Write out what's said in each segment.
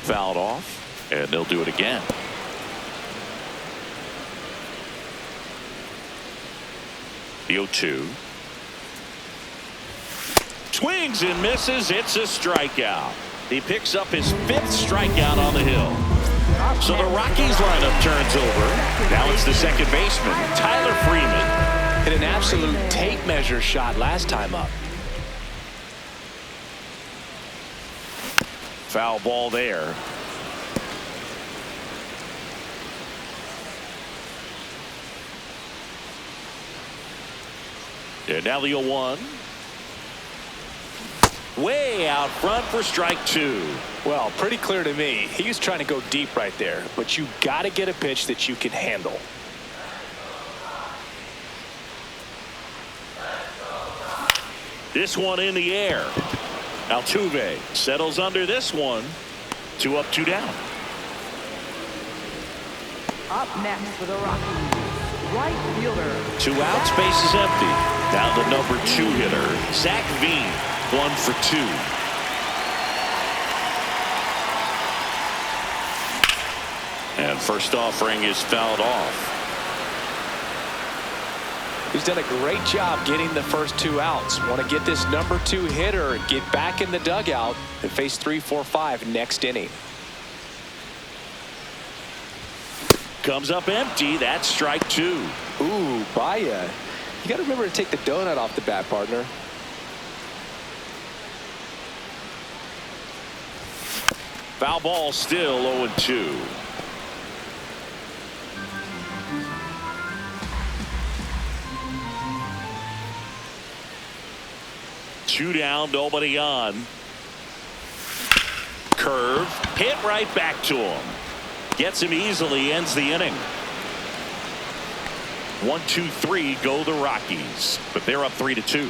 fouled off, and they'll do it again. The 0-2. Swings and misses. It's a strikeout. He picks up his 5th strikeout on the hill. So the Rockies lineup turns over. Now it's the second baseman, Tyler Freeman. Hit an absolute tape measure shot last time up. Foul ball there. And now the 0-1. Way out front for strike 2. Well, pretty clear to me. He was trying to go deep right there, but you got to get a pitch that you can handle. This one in the air. Altuve settles under this one. 2 up, 2 down. Up next for the Rockies, right fielder. 2 outs, base is empty. Now the number 2 hitter, Zach Veen, 1 for 2. And first offering is fouled off. He's done a great job getting the first 2 outs. Want to get this number 2 hitter, get back in the dugout, and face 3, 4, 5 next inning. Comes up empty. That's strike 2. Ooh, Baya. You got to remember to take the donut off the bat, partner. Foul ball still 0-2. Two down, nobody on. Curve, hit right back to him. Gets him easily, ends the inning. 1, 2, 3 go the Rockies, but they're up 3-2.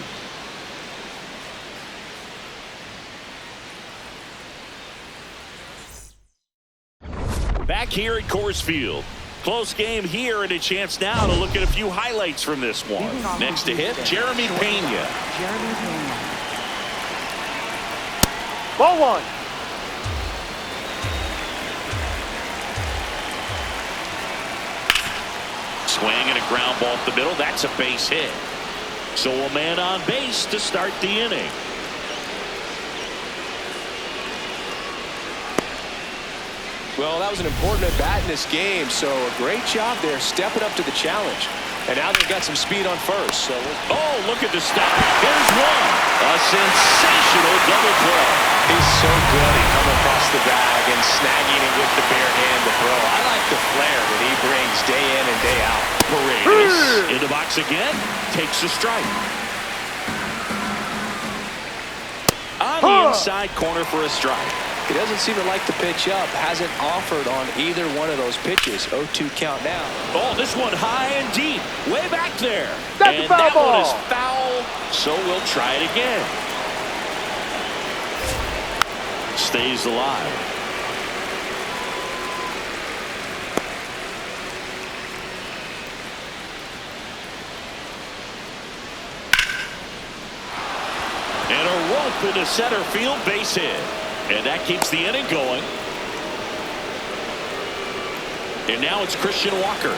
Back here at Coors Field. Close game here, and a chance now to look at a few highlights from this one. Next to hit, Jeremy Pena. Ball 1. Swing and a ground ball up the middle. That's a base hit. So a man on base to start the inning. Well, that was an important at-bat in this game, so a great job there stepping up to the challenge. And now they've got some speed on first. So oh, look at the stop. Here's one. A sensational double play. He's so good at coming across the bag and snagging it with the bare hand to throw. I like the flair that he brings day in and day out. Paredes in the box again. Takes a strike. On the inside corner for a strike. He doesn't seem to like the pitch up. Hasn't offered on either one of those pitches. 0-2 count now. Oh, this one high and deep. Way back there. That's and a foul that ball. one is foul. So we'll try it again. Stays alive. And a rope into center field, base hit. And that keeps the inning going. And now it's Christian Walker.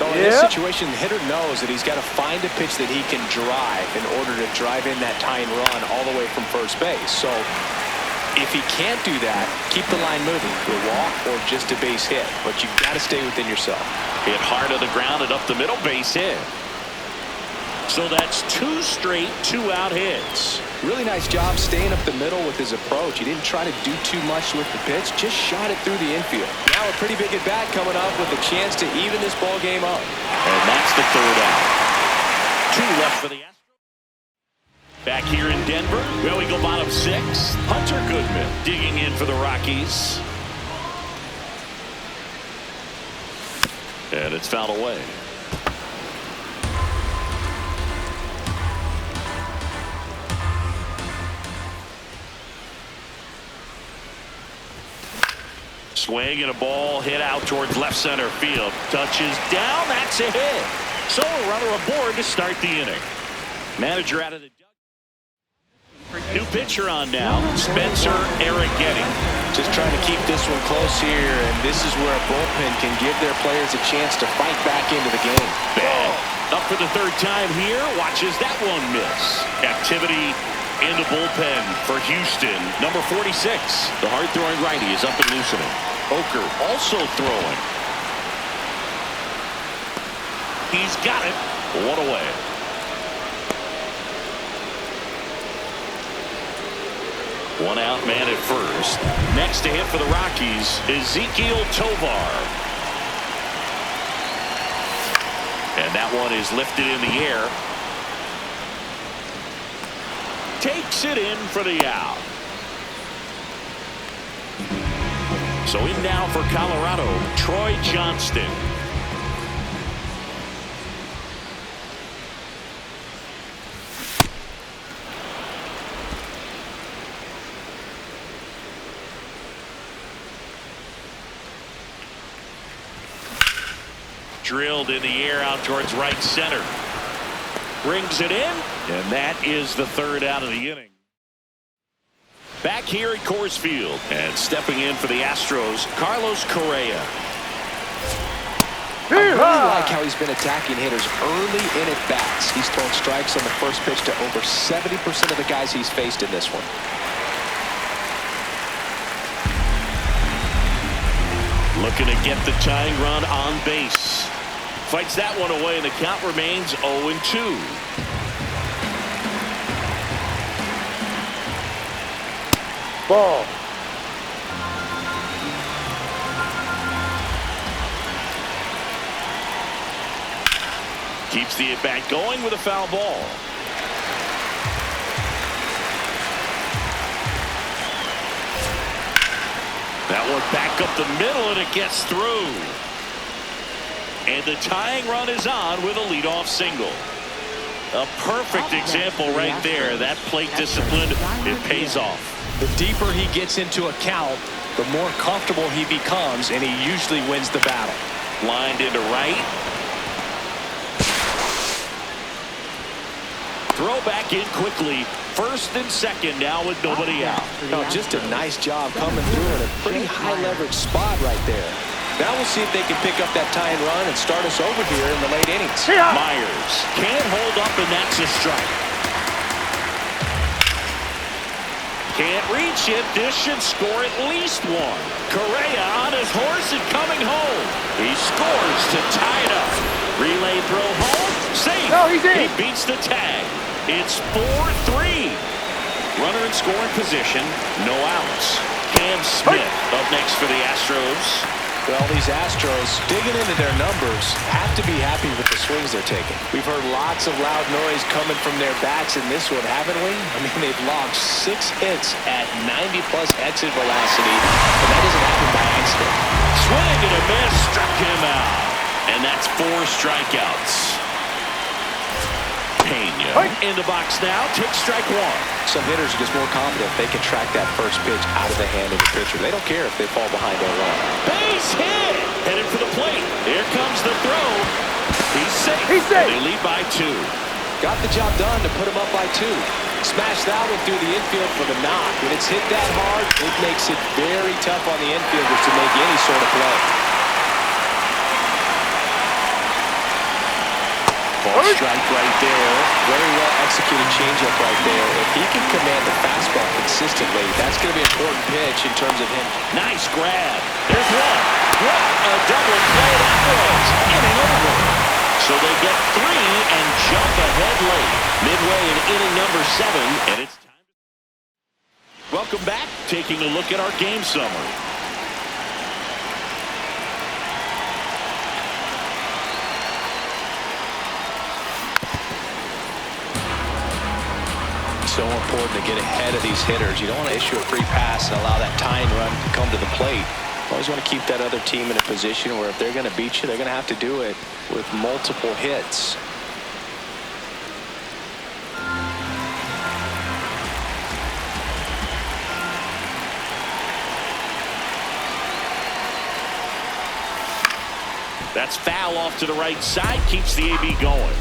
So in this situation, the hitter knows that he's got to find a pitch that he can drive in order to drive in that tying run all the way from first base. So if he can't do that, keep the line moving. A walk or just a base hit. But you've got to stay within yourself. Hit hard on the ground and up the middle, base hit. So that's 2 straight 2-out hits. Really nice job staying up the middle with his approach. He didn't try to do too much with the pitch, just shot it through the infield. Now a pretty big at bat coming up with a chance to even this ball game up. And that's the 3rd out. 2 left for the Astros. Back here in Denver, well, we go bottom 6. Hunter Goodman digging in for the Rockies. And it's fouled away. Swing and a ball hit out towards left center field. Touches down. That's a hit. So a runner aboard to start the inning. Manager out of the New pitcher on now, Spencer Arrighetti. Just trying to keep this one close here, and this is where a bullpen can give their players a chance to fight back into the game. Bad. Up for the third time here. Watches that one miss. Activity in the bullpen for Houston. Number 46. The hard-throwing righty is up and loosening. Oker also throwing. He's got it. One away. One out man at first. Next to hit for the Rockies, Ezequiel Tovar. And that one is lifted in the air. Takes it in for the out. So in now for Colorado, Troy Johnston. Drilled in the air out towards right center. Brings it in, and that is the third out of the inning. Back here at Coors Field, and stepping in for the Astros, Carlos Correa. I really like how he's been attacking hitters early in at bats. He's thrown strikes on the first pitch to over 70% of the guys he's faced in this one. Looking to get the tying run on base. Fights that one away, and the count remains 0-2. Ball. Keeps the at-bat going with a foul ball. That one back up the middle, and it gets through. And the tying run is on with a leadoff single. A perfect example right there. That plate discipline, it pays off. The deeper he gets into a count, the more comfortable he becomes, and he usually wins the battle. Lined into right. Throw back in quickly. First and second now with nobody out. No, just a nice job coming through in a pretty high leverage spot right there. Now we'll see if they can pick up that tying run and start us over here in the late innings. Myers can't hold up, and that's a strike. Can't reach it. This should score at least one. Correa on his horse and coming home. He scores to tie it up. Relay throw home. Safe. No, he's in. He beats the tag. It's 4-3. Runner in scoring position. No outs. Cam Smith up next for the Astros. Well, these Astros, digging into their numbers, have to be happy with the swings they're taking. We've heard lots of loud noise coming from their bats in this one, haven't we? I mean, they've logged 6 hits at 90-plus exit velocity, and that doesn't happen by accident. Swing and a miss, struck him out. And that's 4 strikeouts. Pena in the box now, takes strike 1. Some hitters are just more confident they can track that first pitch out of the hand of the pitcher. They don't care if they fall behind on run. Base hit! Headed for the plate. Here comes the throw. He's safe. He's safe. They lead by 2. Got the job done to put him up by 2. Smash that one through the infield for the knock. When it's hit that hard, it makes it very tough on the infielders to make any sort of play. Ball strike right there. Very well executed changeup right there. If he can command the fastball consistently, that's going to be an important pitch in terms of him. Nice grab. There's one. What a double play that was. Inning over. So they get 3 and jump ahead late. Midway in inning number 7, and it's time. Welcome back. Taking a look at our game summary. So important to get ahead of these hitters. You don't want to issue a free pass and allow that tying run to come to the plate. You always want to keep that other team in a position where if they're going to beat you, they're going to have to do it with multiple hits. That's foul off to the right side. Keeps the AB going.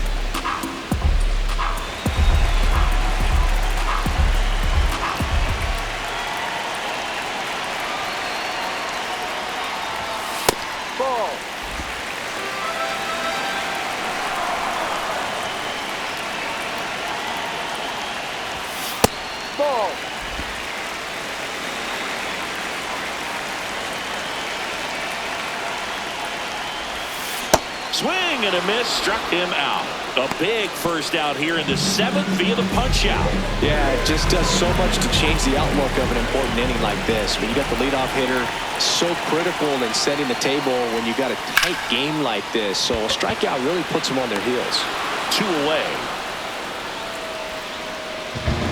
Swing and a miss, struck him out. A big first out here in the 7th via the punch out. Yeah, it just does so much to change the outlook of an important inning like this. When you got the leadoff hitter, so critical in setting the table when you got a tight game like this. So a strikeout really puts them on their heels. 2 away.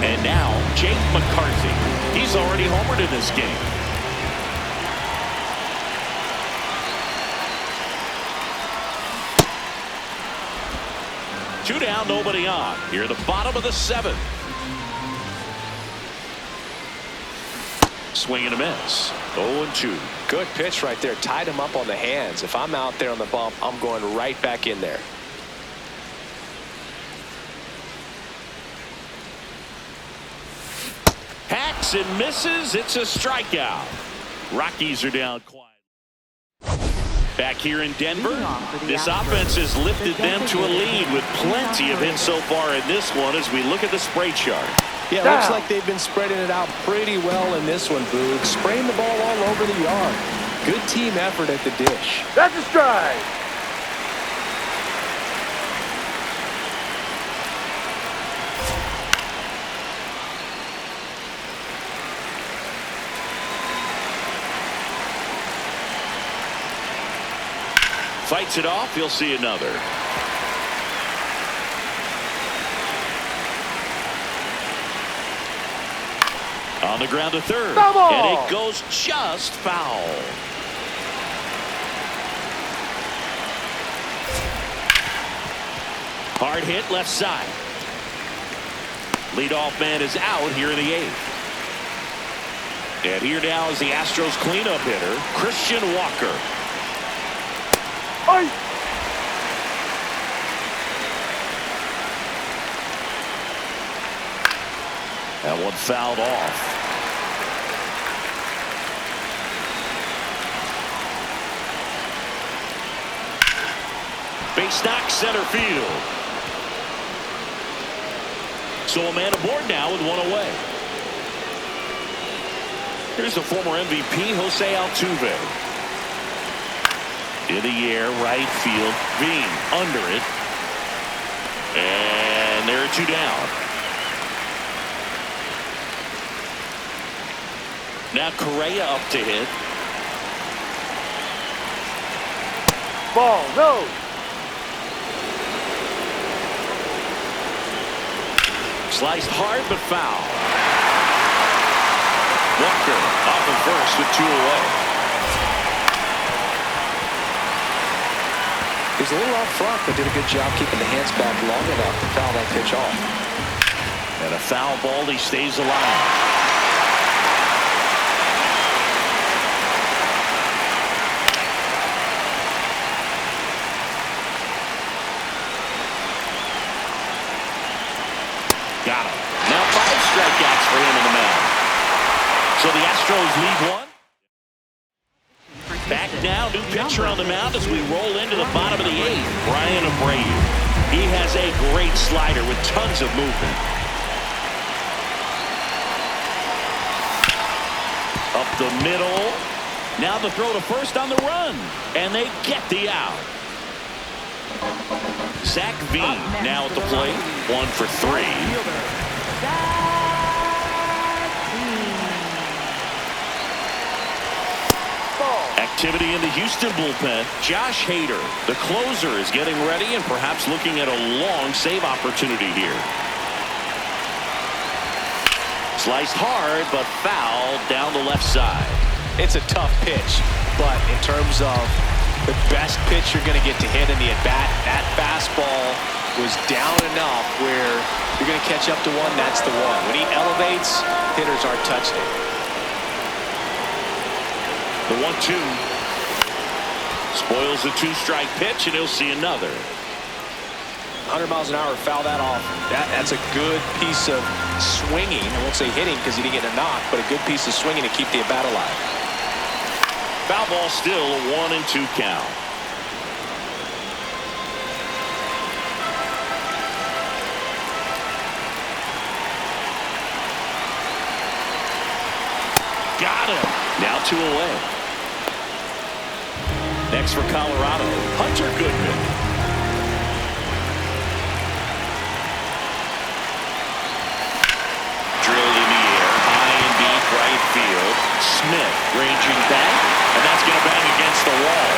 And now Jake McCarthy. He's already homered in this game. Two down, nobody on. Here at the bottom of the 7th. Swing and a miss. 0-2. Good pitch right there. Tied him up on the hands. If I'm out there on the bump, I'm going right back in there. Hacks and misses. It's a strikeout. Rockies are down quiet. Back here in Denver, this offense has lifted them to a lead with plenty of hits so far in this one as we look at the spray chart. Yeah, it looks like they've been spreading it out pretty well in this one, Boog. Spraying the ball all over the yard. Good team effort at the dish. That's a strike. Fights it off. He'll see another. On the ground to third. And it goes just foul. Hard hit left side. Leadoff man is out here in the 8th. And here now is the Astros cleanup hitter, Christian Walker. That one fouled off. Base knock center field. So a man aboard now with 1 away. Here's the former MVP, Jose Altuve. In the air, right field. Beam under it. And there are 2 down. Now Correa up to hit. Ball, no. Sliced hard but foul. Walker off of first with 2 away. He's a little out front, but did a good job keeping the hands back long enough to foul that pitch off. And a foul ball, he stays alive. Got him. Now 5 strikeouts for him in the mound. So the Astros lead 1. Back now, new pitcher on the mound as we roll into the bottom of the 8th. Brian Abreu. He has a great slider with tons of movement. Up the middle. Now the throw to first on the run. And they get the out. Zach Veen now at the plate. 1 for 3. Activity in the Houston bullpen. Josh Hader, the closer, is getting ready and perhaps looking at a long save opportunity here. Sliced hard, but fouled down the left side. It's a tough pitch, but in terms of the best pitch you're going to get to hit in the at-bat, that fastball was down enough where you're going to catch up to one. That's the one. When he elevates, hitters aren't touching it. The 1-2 spoils the 2-strike pitch, and he'll see another. 100 miles an hour, foul that off. That's a good piece of swinging. I won't say hitting because he didn't get a knock, but a good piece of swinging to keep the at-bat alive. Foul ball, still a 1-2 count. Got him. Now 2 away. Next for Colorado, Hunter Goodman. Smith ranging back, and that's going to bang against the wall.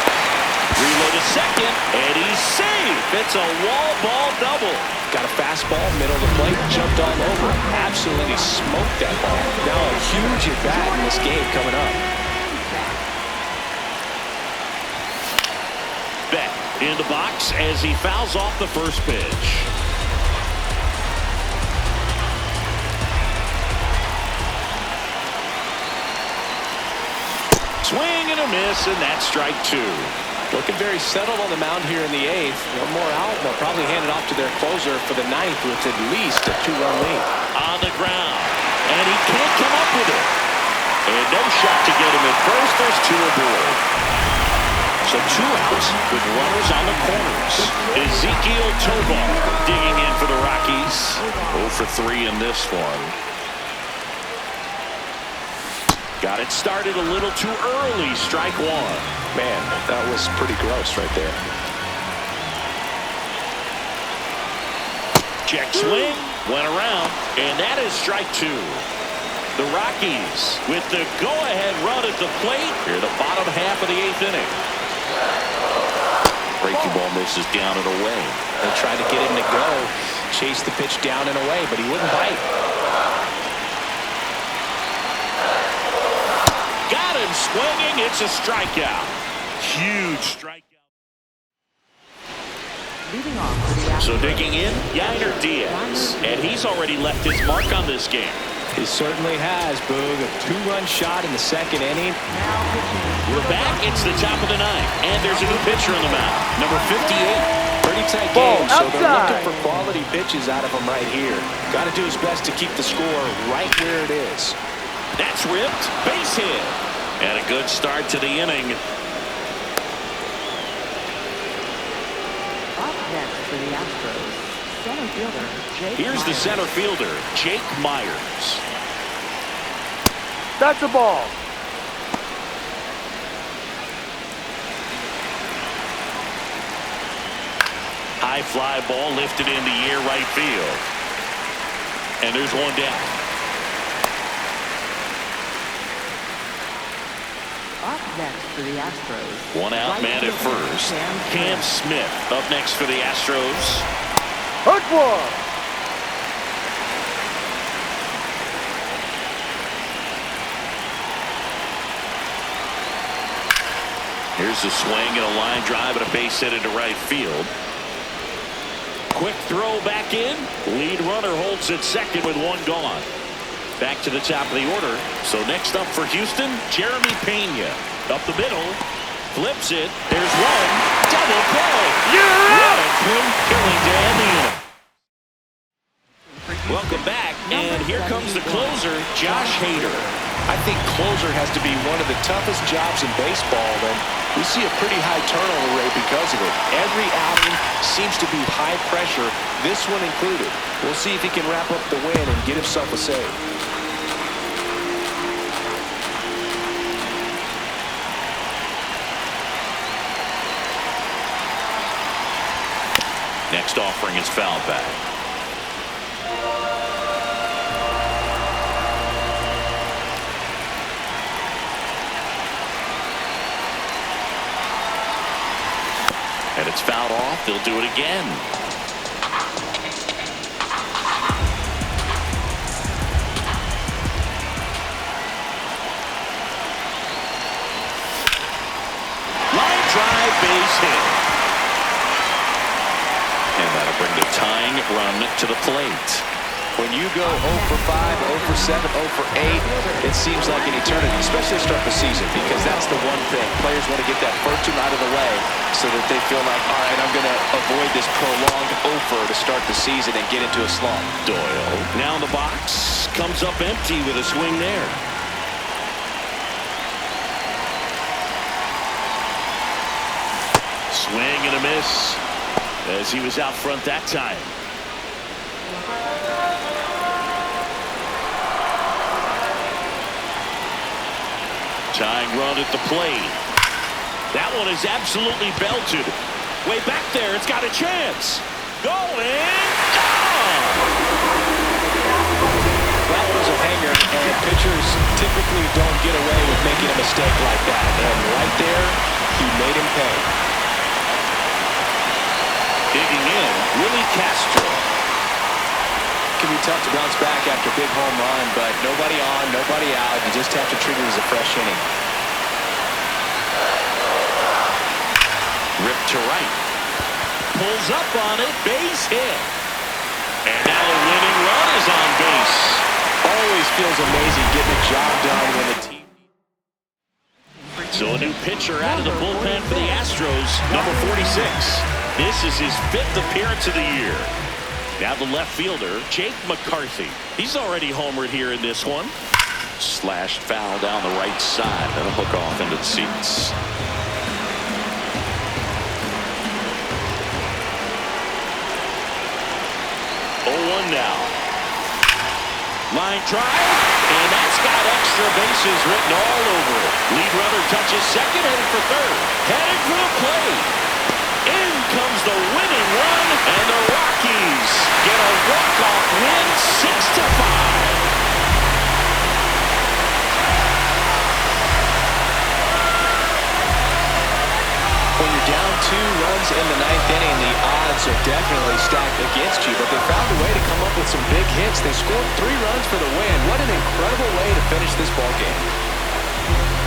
Reload a second, and he's safe. It's a wall ball double. Got a fastball, middle of the plate, jumped all over. Absolutely smoked that ball. Now a huge at-bat in this game coming up. Beck in the box as he fouls off the first pitch. Swing and a miss, and that's strike two. Looking very settled on the mound here in the eighth. One more out, and they'll probably hand it off to their closer for the ninth with at least a two-run lead. On the ground, and he can't come up with it. And no shot to get him at first. There's two aboard. So two outs with runners on the corners. Ezekiel Tovar digging in for the Rockies. 0 for 3 in this one. Got it started a little too early. Strike one. Man, that was pretty gross right there. Check swing. Went around. And that is strike two. The Rockies with the go-ahead run at the plate here the bottom half of the eighth inning. Breaking ball misses down and away. They tried to get him to go. Chase the pitch down and away, but he wouldn't bite. Got him swinging. It's a strikeout. Huge strikeout. Leading off for the Astros. So digging in, Yainer Diaz. And he's already left his mark on this game. He certainly has, Boog. A two-run shot in the second inning. Now pitching. We're back. It's the top of the ninth. And there's a new pitcher on the mound. Number 58. Pretty tight Ball game, so they're outside. looking for quality pitches out of him right here. Got to do his best to keep the score right where it is. That's ripped. Base hit. And a good start to the inning. Up next for the Astros, center fielder Jake Here's the Myers. center fielder, Jake Myers. That's a ball. High fly ball lifted in the air right field. And there's one down. Up next for the Astros. One out, right man at fielder, first. Cam Cam Smith up next for the Astros. Hook one. Here's a swing and a line drive and a base hit into right field. Quick throw back in. Lead runner holds at second with one gone. Back to the top of the order. So next up for Houston, Jeremy Pena. Up the middle. Flips it. There's one. Double play. What a twin killing to end the inning. Welcome back. And here comes the closer, Josh Hader. I think closer has to be one of the toughest jobs in baseball, and we see a pretty high turnover rate because of it. Every outing seems to be high pressure, this one included. We'll see if he can wrap up the win and get himself a save. Next offering is foul back. And it's fouled off. They'll do it again. Line drive, base hit. And that'll bring the tying run to the plate. When you go 0 for 5, 0 for 7, 0 for 8, it seems like an eternity, especially to start the season, because that's the one thing. Players want to get that first one out of the way so that they feel like, all right, I'm going to avoid this prolonged 0 to start the season and get into a slump. Doyle now in the box, comes up empty with a swing there. Swing and a miss as he was out front that time. Tying run at the plate. That one is absolutely belted. Way back there, it's got a chance. Going down. That was a hanger, and pitchers typically don't get away with making a mistake like that. And right there, he made him pay. Digging in, Willie Castro. It can be tough to bounce back after a big home run, but nobody on, nobody out. You just have to treat it as a fresh inning. Ripped to right. Pulls up on it, base hit. And now the winning run is on base. Always feels amazing getting the job done when the team... So a new pitcher out of the bullpen for the Astros, number 46. This is his 5th appearance of the year. Now the left fielder, Jake McCarthy. He's already homered here in this one. Slashed foul down the right side. That'll hook off into the seats. 0-1 now. Line drive, and that's got extra bases written all over it. Lead runner touches second, headed for third. Headed for the plate. In comes the winning run, and the Rockies get a walk-off win, 6-5. When you're down 2 runs in the 9th inning, the odds are definitely stacked against you, but they found a way to come up with some big hits. They scored 3 runs for the win. What an incredible way to finish this ball game.